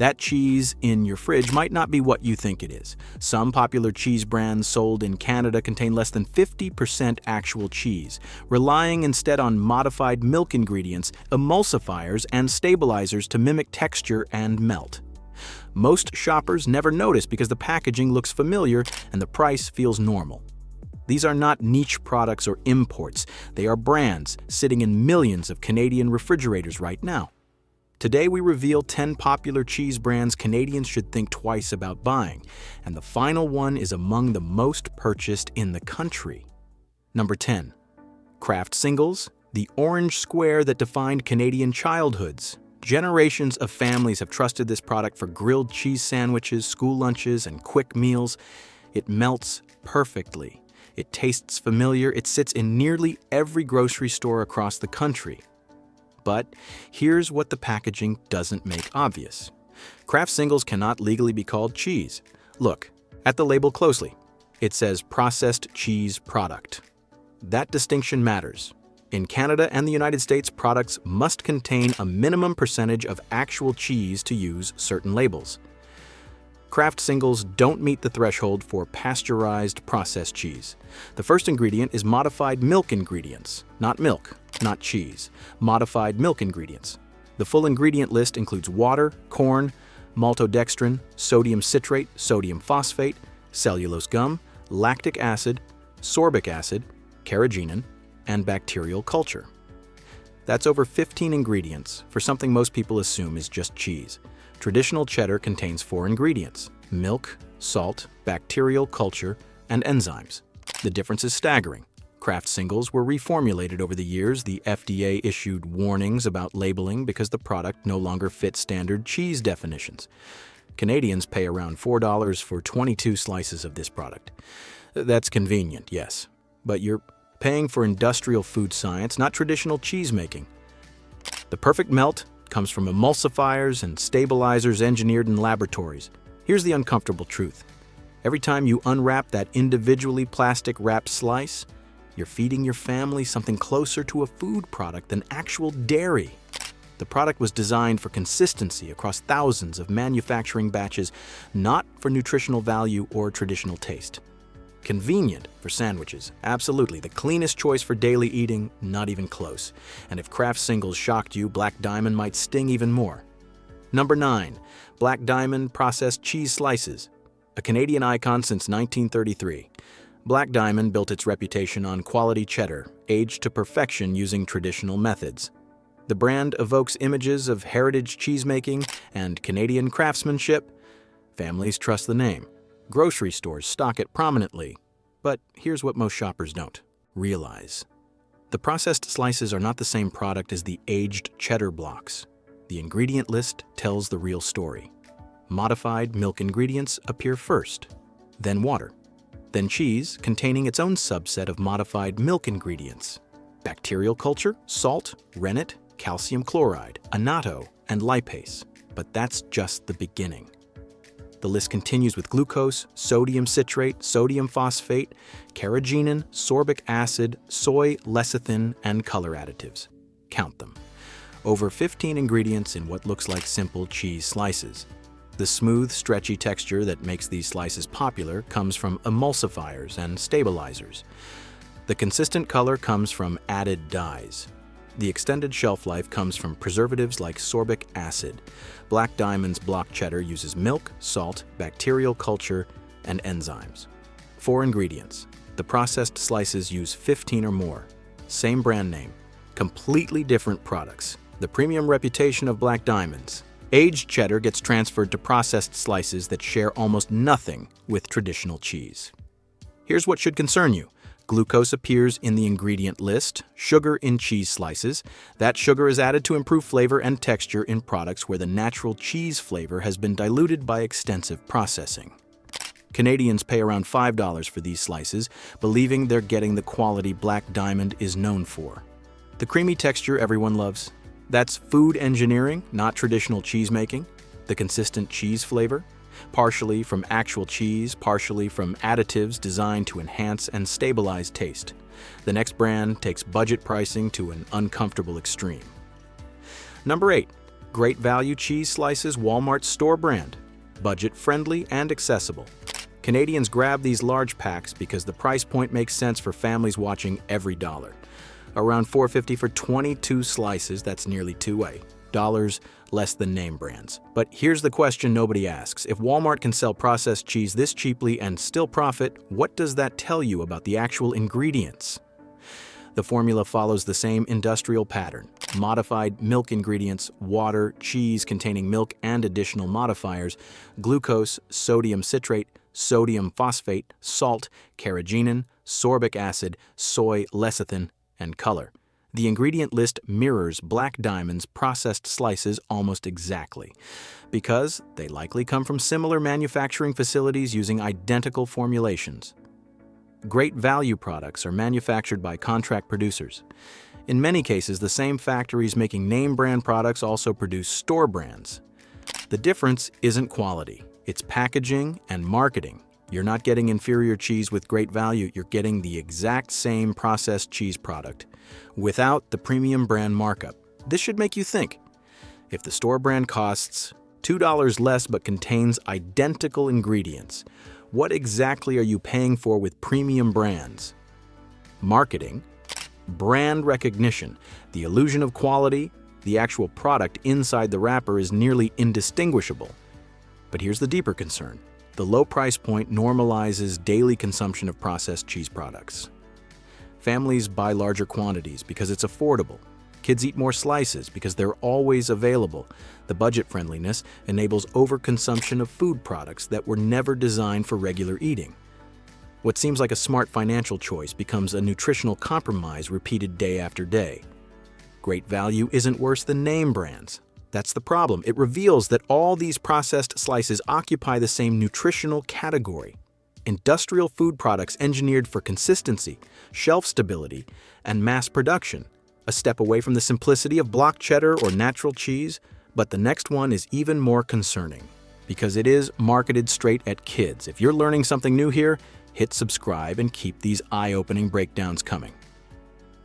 That cheese in your fridge might not be what you think it is. Some popular cheese brands sold in Canada contain less than 50% actual cheese, relying instead on modified milk ingredients, emulsifiers, and stabilizers to mimic texture and melt. Most shoppers never notice because the packaging looks familiar and the price feels normal. These are not niche products or imports. They are brands sitting in millions of Canadian refrigerators right now. Today we reveal 10 popular cheese brands Canadians should think twice about buying, and the final one is among the most purchased in the country. Number 10. Kraft Singles, the orange square that defined Canadian childhoods. Generations of families have trusted this product for grilled cheese sandwiches, school lunches, and quick meals. It melts perfectly. It tastes familiar. It sits in nearly every grocery store across the country. But here's what the packaging doesn't make obvious. Kraft Singles cannot legally be called cheese. Look at the label closely. It says processed cheese product. That distinction matters. In Canada and the United States, products must contain a minimum percentage of actual cheese to use certain labels. Kraft Singles don't meet the threshold for pasteurized processed cheese. The first ingredient is modified milk ingredients, not milk, not cheese, modified milk ingredients. The full ingredient list includes water, corn, maltodextrin, sodium citrate, sodium phosphate, cellulose gum, lactic acid, sorbic acid, carrageenan, and bacterial culture. That's over 15 ingredients for something most people assume is just cheese. Traditional cheddar contains 4 ingredients: milk, salt, bacterial culture, and enzymes. The difference is staggering. Kraft Singles were reformulated over the years. The FDA issued warnings about labeling because the product no longer fits standard cheese definitions. Canadians pay around $4 for 22 slices of this product. That's convenient, yes, but you're paying for industrial food science, not traditional cheese making. The perfect melt comes from emulsifiers and stabilizers engineered in laboratories. Here's the uncomfortable truth. Every time you unwrap that individually plastic-wrapped slice, you're feeding your family something closer to a food product than actual dairy. The product was designed for consistency across thousands of manufacturing batches, not for nutritional value or traditional taste. Convenient for sandwiches, absolutely. The cleanest choice for daily eating, not even close. And if Kraft Singles shocked you, Black Diamond might sting even more. Number 9. Black Diamond Processed Cheese Slices. A Canadian icon since 1933. Black Diamond built its reputation on quality cheddar, aged to perfection using traditional methods. The brand evokes images of heritage cheesemaking and Canadian craftsmanship. Families trust the name. Grocery stores stock it prominently. But here's what most shoppers don't realize. The processed slices are not the same product as the aged cheddar blocks. The ingredient list tells the real story. Modified milk ingredients appear first, then water, then cheese containing its own subset of modified milk ingredients: bacterial culture, salt, rennet, calcium chloride, annatto, and lipase. But that's just the beginning. The list continues with glucose, sodium citrate, sodium phosphate, carrageenan, sorbic acid, soy lecithin, and color additives. Count them. Over 15 ingredients in what looks like simple cheese slices. The smooth, stretchy texture that makes these slices popular comes from emulsifiers and stabilizers. The consistent color comes from added dyes. The extended shelf life comes from preservatives like sorbic acid. Black Diamond's block cheddar uses milk, salt, bacterial culture, and enzymes. 4 ingredients. The processed slices use 15 or more. Same brand name. Completely different products. The premium reputation of Black Diamonds. Aged cheddar gets transferred to processed slices that share almost nothing with traditional cheese. Here's what should concern you. Glucose appears in the ingredient list, sugar in cheese slices. That sugar is added to improve flavor and texture in products where the natural cheese flavor has been diluted by extensive processing. Canadians pay around $5 for these slices, believing they're getting the quality Black Diamond is known for. The creamy texture everyone loves. That's food engineering, not traditional cheese making. The consistent cheese flavor. Partially from actual cheese, partially from additives designed to enhance and stabilize taste. The next brand takes budget pricing to an uncomfortable extreme. Number 8. Great value cheese slices, Walmart's store brand. Budget-friendly and accessible. Canadians grab these large packs because the price point makes sense for families watching every dollar. Around $4.50 for 22 slices, that's nearly $2 less than name brands. But here's the question nobody asks. If Walmart can sell processed cheese this cheaply and still profit, what does that tell you about the actual ingredients? The formula follows the same industrial pattern. Modified milk ingredients, water, cheese containing milk and additional modifiers, glucose, sodium citrate, sodium phosphate, salt, carrageenan, sorbic acid, soy lecithin, and color. The ingredient list mirrors Black Diamond's processed slices almost exactly, because they likely come from similar manufacturing facilities using identical formulations. Great value products are manufactured by contract producers. In many cases, the same factories making name brand products also produce store brands. The difference isn't quality, it's packaging and marketing. You're not getting inferior cheese with great value, you're getting the exact same processed cheese product without the premium brand markup. This should make you think. If the store brand costs $2 less but contains identical ingredients, what exactly are you paying for with premium brands? Marketing, brand recognition, the illusion of quality, the actual product inside the wrapper is nearly indistinguishable. But here's the deeper concern. The low price point normalizes daily consumption of processed cheese products. Families buy larger quantities because it's affordable. Kids eat more slices because they're always available. The budget friendliness enables overconsumption of food products that were never designed for regular eating. What seems like a smart financial choice becomes a nutritional compromise repeated day after day. Great value isn't worse than name brands. That's the problem. It reveals that all these processed slices occupy the same nutritional category. Industrial food products engineered for consistency, shelf stability, and mass production. A step away from the simplicity of block cheddar or natural cheese, but the next one is even more concerning because it is marketed straight at kids. If you're learning something new here, hit subscribe and keep these eye-opening breakdowns coming.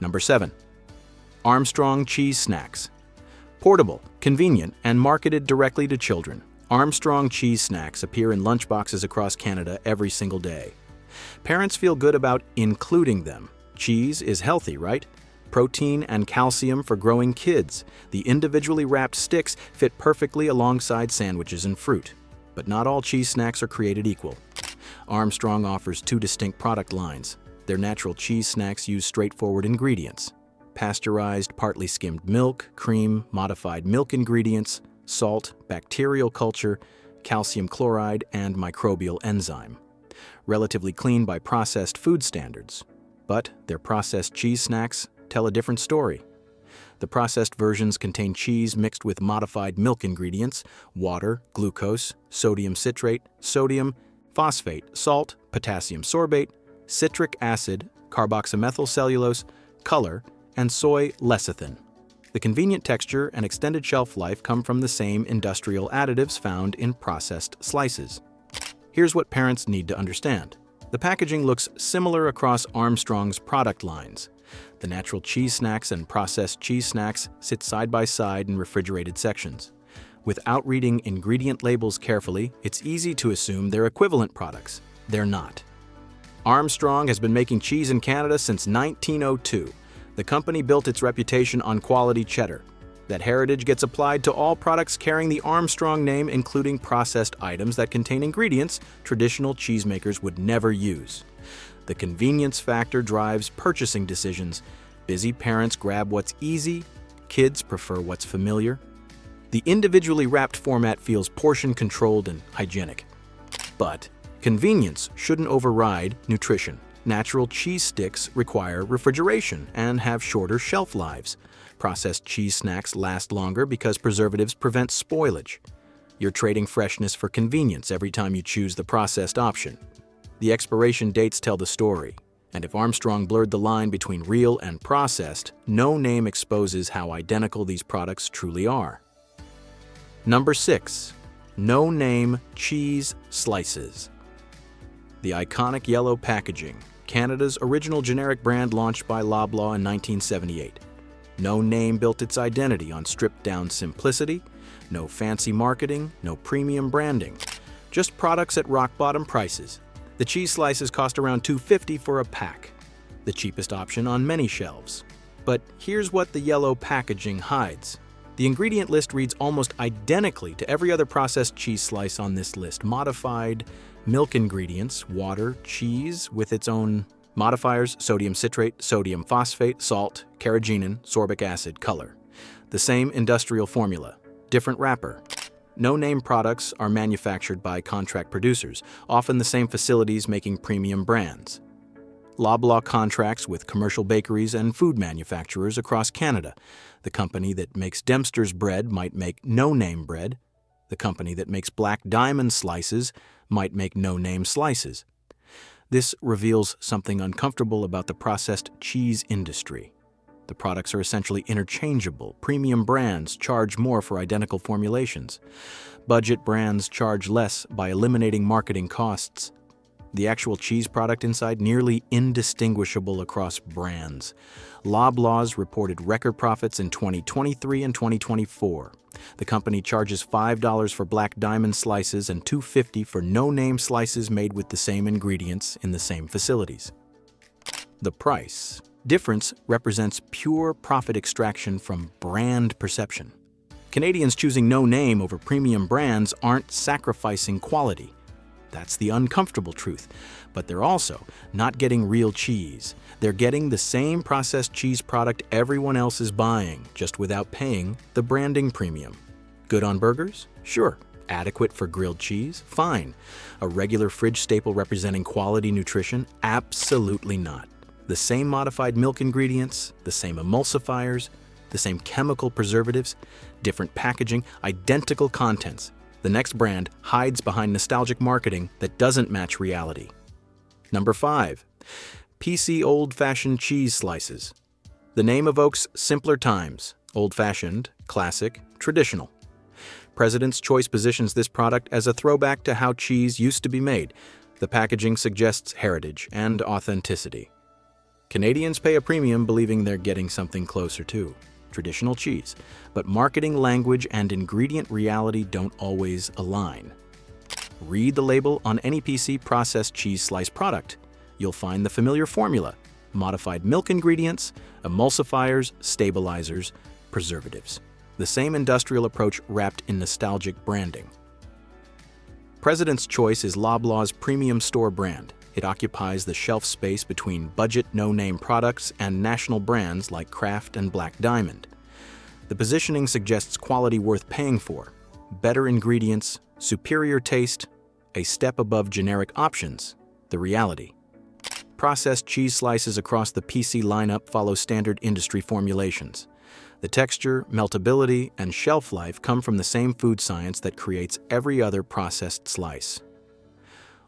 Number 7. Armstrong Cheese Snacks. Portable, convenient, and marketed directly to children, Armstrong cheese snacks appear in lunchboxes across Canada every single day. Parents feel good about including them. Cheese is healthy, right? Protein and calcium for growing kids. The individually wrapped sticks fit perfectly alongside sandwiches and fruit. But not all cheese snacks are created equal. Armstrong offers 2 distinct product lines. Their natural cheese snacks use straightforward ingredients: pasteurized, partly skimmed milk, cream, modified milk ingredients, salt, bacterial culture, calcium chloride, and microbial enzyme. Relatively clean by processed food standards. But their processed cheese snacks tell a different story. The processed versions contain cheese mixed with modified milk ingredients, water, glucose, sodium citrate, sodium phosphate, salt, potassium sorbate, citric acid, carboxymethyl cellulose, color, and soy lecithin. The convenient texture and extended shelf life come from the same industrial additives found in processed slices. Here's what parents need to understand. The packaging looks similar across Armstrong's product lines. The natural cheese snacks and processed cheese snacks sit side by side in refrigerated sections. Without reading ingredient labels carefully, it's easy to assume they're equivalent products. They're not. Armstrong has been making cheese in Canada since 1902. The company built its reputation on quality cheddar. That heritage gets applied to all products carrying the Armstrong name, including processed items that contain ingredients traditional cheesemakers would never use. The convenience factor drives purchasing decisions. Busy parents grab what's easy, kids prefer what's familiar. The individually wrapped format feels portion-controlled and hygienic. But convenience shouldn't override nutrition. Natural cheese sticks require refrigeration and have shorter shelf lives. Processed cheese snacks last longer because preservatives prevent spoilage. You're trading freshness for convenience every time you choose the processed option. The expiration dates tell the story, and if Armstrong blurred the line between real and processed, no name exposes how identical these products truly are. Number 6. No-name cheese slices. The iconic yellow packaging, Canada's original generic brand launched by Loblaw in 1978. No Name built its identity on stripped-down simplicity, No fancy marketing, no premium branding. Just products at rock-bottom prices. The cheese slices cost around $2.50 for a pack, the cheapest option on many shelves. But here's what the yellow packaging hides. The ingredient list reads almost identically to every other processed cheese slice on this list. Modified milk ingredients, water, cheese with its own modifiers, sodium citrate, sodium phosphate, salt, carrageenan, sorbic acid, color. The same industrial formula, different wrapper. No-name products are manufactured by contract producers, often the same facilities making premium brands. Loblaw contracts with commercial bakeries and food manufacturers across Canada. The company that makes Dempster's bread might make no-name bread. The company that makes Black Diamond slices might make no-name slices. This reveals something uncomfortable about the processed cheese industry. The products are essentially interchangeable. Premium brands charge more for identical formulations. Budget brands charge less by eliminating marketing costs. The actual cheese product inside nearly indistinguishable across brands. Loblaw's reported record profits in 2023 and 2024. The company charges $5 for Black Diamond slices and $2.50 for no-name slices made with the same ingredients in the same facilities. The price difference represents pure profit extraction from brand perception. Canadians choosing no-name over premium brands aren't sacrificing quality. That's the uncomfortable truth. But they're also not getting real cheese. They're getting the same processed cheese product everyone else is buying, just without paying the branding premium. Good on burgers? Sure. Adequate for grilled cheese? Fine. A regular fridge staple representing quality nutrition? Absolutely not. The same modified milk ingredients, the same emulsifiers, the same chemical preservatives, different packaging, identical contents. The next brand hides behind nostalgic marketing that doesn't match reality. Number 5. PC old-fashioned cheese slices. The name evokes simpler times: old-fashioned, classic, traditional. President's Choice positions this product as a throwback to how cheese used to be made. The packaging suggests heritage and authenticity. Canadians pay a premium believing they're getting something closer to traditional cheese, but marketing language and ingredient reality don't always align. Read the label on any PC processed cheese slice product. You'll find the familiar formula: modified milk ingredients, emulsifiers, stabilizers, preservatives. The same industrial approach wrapped in nostalgic branding. President's Choice is Loblaw's premium store brand. It occupies the shelf space between budget no-name products and national brands like Kraft and Black Diamond. The positioning suggests quality worth paying for: better ingredients, superior taste, a step above generic options. The reality. Processed cheese slices across the PC lineup follow standard industry formulations. The texture, meltability, and shelf life come from the same food science that creates every other processed slice.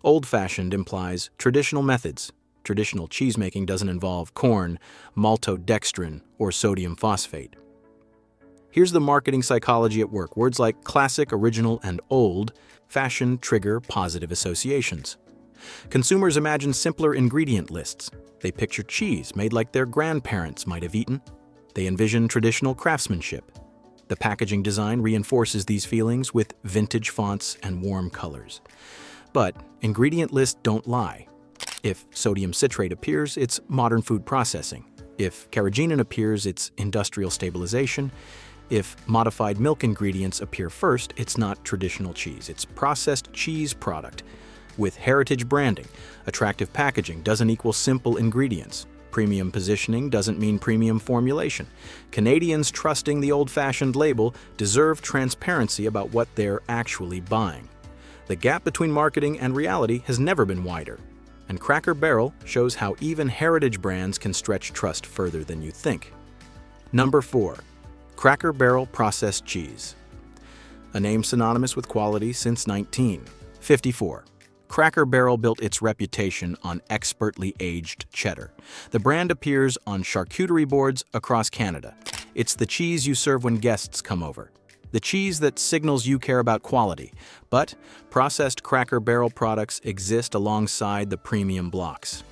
Old-fashioned implies traditional methods. Traditional cheesemaking doesn't involve corn, maltodextrin, or sodium phosphate. Here's the marketing psychology at work. Words like classic, original, and old fashion trigger positive associations. Consumers imagine simpler ingredient lists. They picture cheese made like their grandparents might have eaten. They envision traditional craftsmanship. The packaging design reinforces these feelings with vintage fonts and warm colors. But ingredient lists don't lie. If sodium citrate appears, it's modern food processing. If carrageenan appears, it's industrial stabilization. If modified milk ingredients appear first, it's not traditional cheese. It's processed cheese product. With heritage branding, attractive packaging doesn't equal simple ingredients. Premium positioning doesn't mean premium formulation. Canadians trusting the old-fashioned label deserve transparency about what they're actually buying. The gap between marketing and reality has never been wider. And Cracker Barrel shows how even heritage brands can stretch trust further than you think. Number 4. Cracker Barrel processed cheese. A name synonymous with quality since 1954. Cracker Barrel built its reputation on expertly aged cheddar. The brand appears on charcuterie boards across Canada. It's the cheese you serve when guests come over. The cheese that signals you care about quality. But processed Cracker Barrel products exist alongside the premium blocks.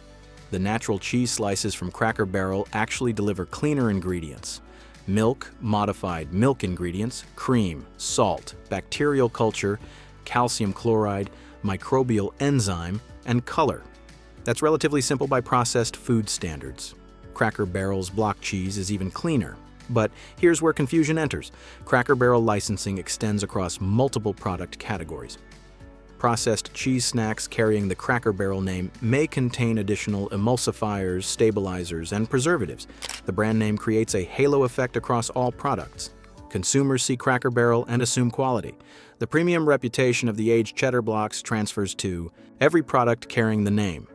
The natural cheese slices from Cracker Barrel actually deliver cleaner ingredients. milk, modified milk ingredients, cream, salt, bacterial culture, calcium chloride, microbial enzyme, and color. That's relatively simple by processed food standards. Cracker Barrel's block cheese is even cleaner. But here's where confusion enters. Cracker Barrel licensing extends across multiple product categories. Processed cheese snacks carrying the Cracker Barrel name may contain additional emulsifiers, stabilizers, and preservatives. The brand name creates a halo effect across all products. Consumers see Cracker Barrel and assume quality. The premium reputation of the aged cheddar blocks transfers to every product carrying the name.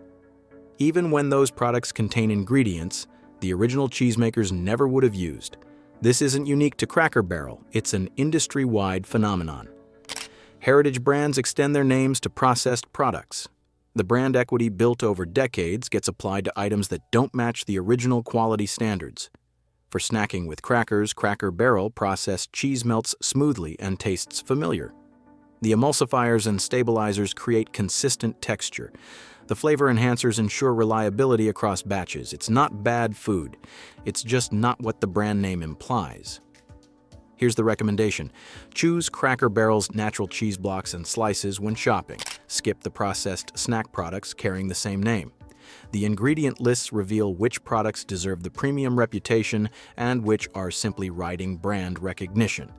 Even when those products contain ingredients the original cheesemakers never would have used. This isn't unique to Cracker Barrel, it's an industry-wide phenomenon. Heritage brands extend their names to processed products. The brand equity built over decades gets applied to items that don't match the original quality standards. For snacking with crackers, Cracker Barrel processed cheese melts smoothly and tastes familiar. The emulsifiers and stabilizers create consistent texture. The flavor enhancers ensure reliability across batches. It's not bad food. It's just not what the brand name implies. Here's the recommendation. Choose Cracker Barrel's natural cheese blocks and slices when shopping. Skip the processed snack products carrying the same name. The ingredient lists reveal which products deserve the premium reputation and which are simply riding brand recognition.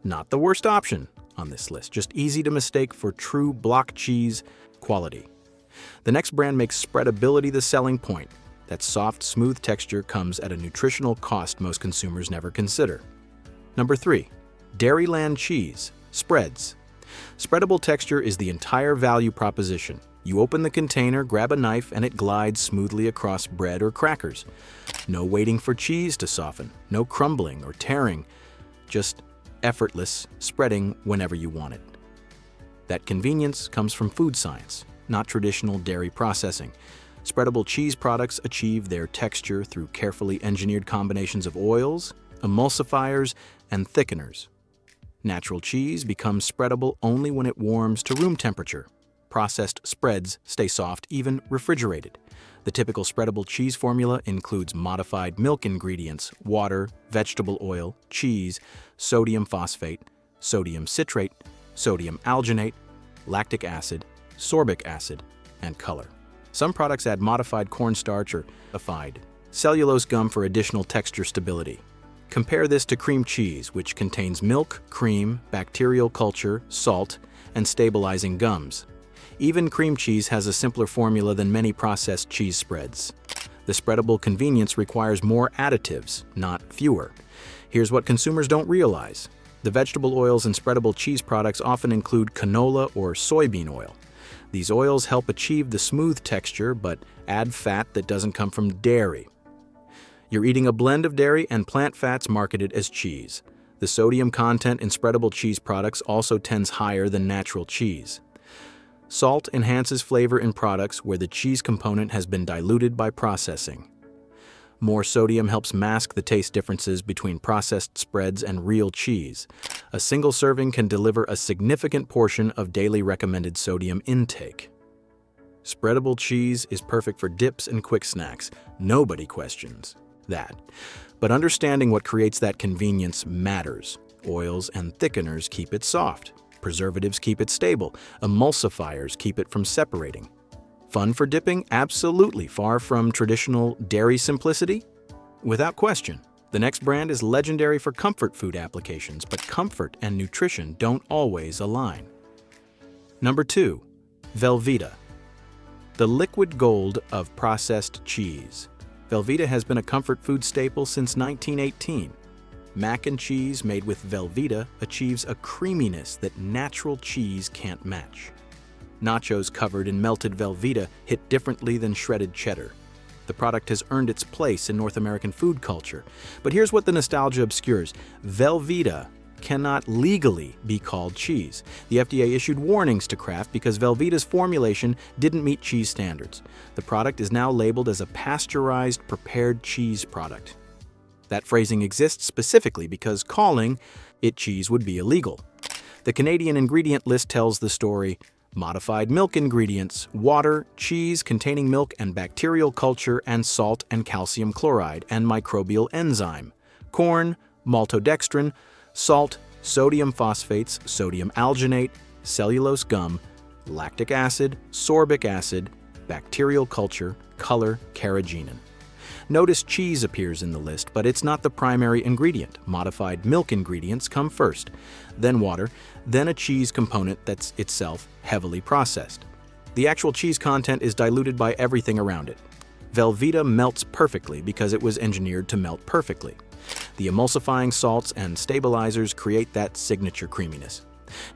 Not the worst option on this list, just easy to mistake for true block cheese quality. The next brand makes spreadability the selling point. That soft, smooth texture comes at a nutritional cost most consumers never consider. Number 3. Dairyland Cheese Spreads. Spreadable texture is the entire value proposition. You open the container, grab a knife, and it glides smoothly across bread or crackers. No waiting for cheese to soften, no crumbling or tearing, just effortless spreading whenever you want it. That convenience comes from food science, not traditional dairy processing. Spreadable cheese products achieve their texture through carefully engineered combinations of oils, emulsifiers, and thickeners. Natural cheese becomes spreadable only when it warms to room temperature. Processed spreads stay soft even refrigerated. The typical spreadable cheese formula includes modified milk ingredients, water, vegetable oil, cheese, sodium phosphate, sodium citrate, sodium alginate, lactic acid, sorbic acid, and color. Some products add modified cornstarch or modified cellulose gum for additional texture stability. Compare this to cream cheese, which contains milk, cream, bacterial culture, salt, and stabilizing gums. Even cream cheese has a simpler formula than many processed cheese spreads. The spreadable convenience requires more additives, not fewer. Here's what consumers don't realize. The vegetable oils in spreadable cheese products often include canola or soybean oil. These oils help achieve the smooth texture but add fat that doesn't come from dairy. You're eating a blend of dairy and plant fats marketed as cheese. The sodium content in spreadable cheese products also tends higher than natural cheese. Salt enhances flavor in products where the cheese component has been diluted by processing. More sodium helps mask the taste differences between processed spreads and real cheese. A single serving can deliver a significant portion of daily recommended sodium intake. Spreadable cheese is perfect for dips and quick snacks. Nobody questions that. But understanding what creates that convenience matters. Oils and thickeners keep it soft. Preservatives keep it stable. Emulsifiers keep it from separating. Fun for dipping? Absolutely. Far from traditional dairy simplicity? Without question. The next brand is legendary for comfort food applications, but comfort and nutrition don't always align. Number 2. Velveeta. The liquid gold of processed cheese. Velveeta has been a comfort food staple since 1918. Mac and cheese made with Velveeta achieves a creaminess that natural cheese can't match. Nachos covered in melted Velveeta hit differently than shredded cheddar. The product has earned its place in North American food culture. But here's what the nostalgia obscures. Velveeta cannot legally be called cheese. The FDA issued warnings to Kraft because Velveeta's formulation didn't meet cheese standards. The product is now labeled as a pasteurized prepared cheese product. That phrasing exists specifically because calling it cheese would be illegal. The Canadian ingredient list tells the story: modified milk ingredients, water, cheese containing milk and bacterial culture, and salt and calcium chloride and microbial enzyme, corn, maltodextrin, salt, sodium phosphates, sodium alginate, cellulose gum, lactic acid, sorbic acid, bacterial culture, color, carrageenan. Notice cheese appears in the list, but it's not the primary ingredient. Modified milk ingredients come first, then water, then a cheese component that's itself heavily processed. The actual cheese content is diluted by everything around it. Velveeta melts perfectly because it was engineered to melt perfectly. The emulsifying salts and stabilizers create that signature creaminess.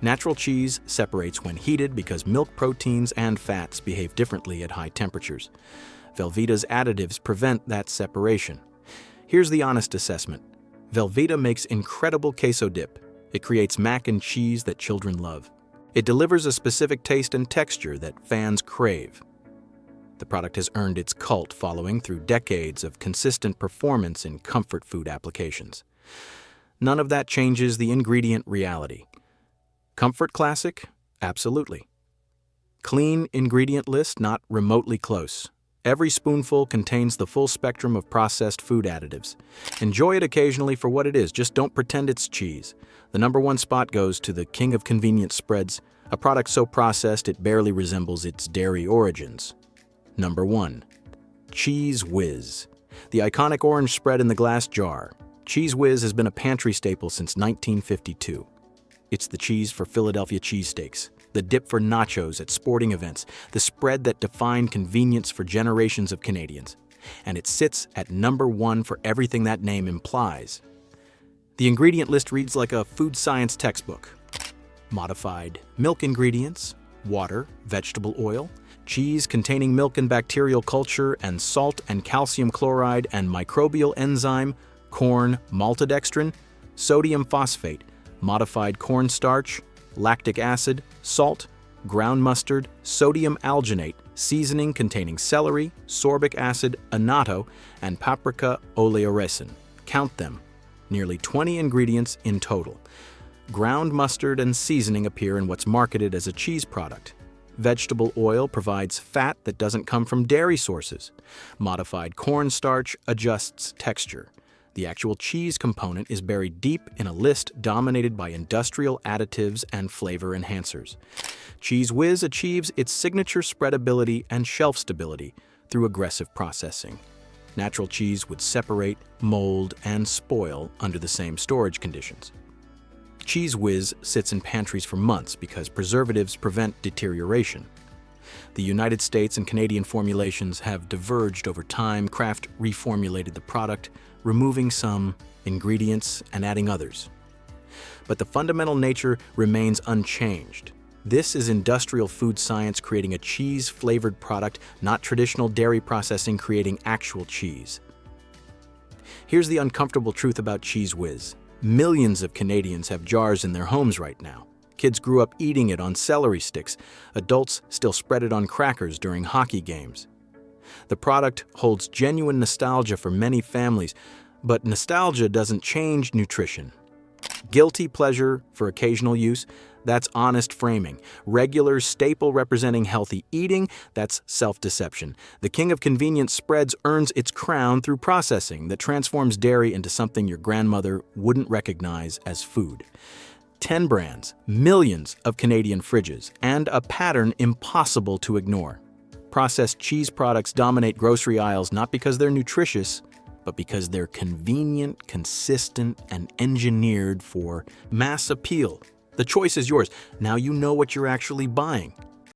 Natural cheese separates when heated because milk proteins and fats behave differently at high temperatures. Velveeta's additives prevent that separation. Here's the honest assessment. Velveeta makes incredible queso dip. It creates mac and cheese that children love. It delivers a specific taste and texture that fans crave. The product has earned its cult following through decades of consistent performance in comfort food applications. None of that changes the ingredient reality. Comfort classic? Absolutely. Clean ingredient list? Not remotely close. Every spoonful contains the full spectrum of processed food additives. Enjoy it occasionally for what it is, just don't pretend it's cheese. The #1 spot goes to the king of convenience spreads, a product so processed it barely resembles its dairy origins. Number 1. Cheese Whiz. The iconic orange spread in the glass jar. Cheese Whiz has been a pantry staple since 1952. It's the cheese for Philadelphia cheesesteaks, the dip for nachos at sporting events, the spread that defined convenience for generations of Canadians. And it sits at #1 for everything that name implies. The ingredient list reads like a food science textbook. Modified milk ingredients, water, vegetable oil, cheese containing milk and bacterial culture, and salt and calcium chloride and microbial enzyme, corn, maltodextrin, sodium phosphate, modified cornstarch, lactic acid, salt, ground mustard, sodium alginate, seasoning containing celery, sorbic acid, annatto, and paprika oleoresin. Count them. Nearly 20 ingredients in total. Ground mustard and seasoning appear in what's marketed as a cheese product. Vegetable oil provides fat that doesn't come from dairy sources. Modified cornstarch adjusts texture. The actual cheese component is buried deep in a list dominated by industrial additives and flavor enhancers. Cheese Whiz achieves its signature spreadability and shelf stability through aggressive processing. Natural cheese would separate, mold, and spoil under the same storage conditions. Cheese Whiz sits in pantries for months because preservatives prevent deterioration. The United States and Canadian formulations have diverged over time. Kraft reformulated the product, removing some ingredients and adding others. But the fundamental nature remains unchanged. This is industrial food science creating a cheese-flavored product, not traditional dairy processing creating actual cheese. Here's the uncomfortable truth about Cheese Whiz. Millions of Canadians have jars in their homes right now. Kids grew up eating it on celery sticks. Adults still spread it on crackers during hockey games. The product holds genuine nostalgia for many families, but nostalgia doesn't change nutrition. Guilty pleasure for occasional use? That's honest framing. Regular staple representing healthy eating? That's self-deception. The king of convenience spreads earns its crown through processing that transforms dairy into something your grandmother wouldn't recognize as food. 10 brands, millions of Canadian fridges, and a pattern impossible to ignore. Processed cheese products dominate grocery aisles not because they're nutritious, but because they're convenient, consistent, and engineered for mass appeal. The choice is yours. Now you know what you're actually buying.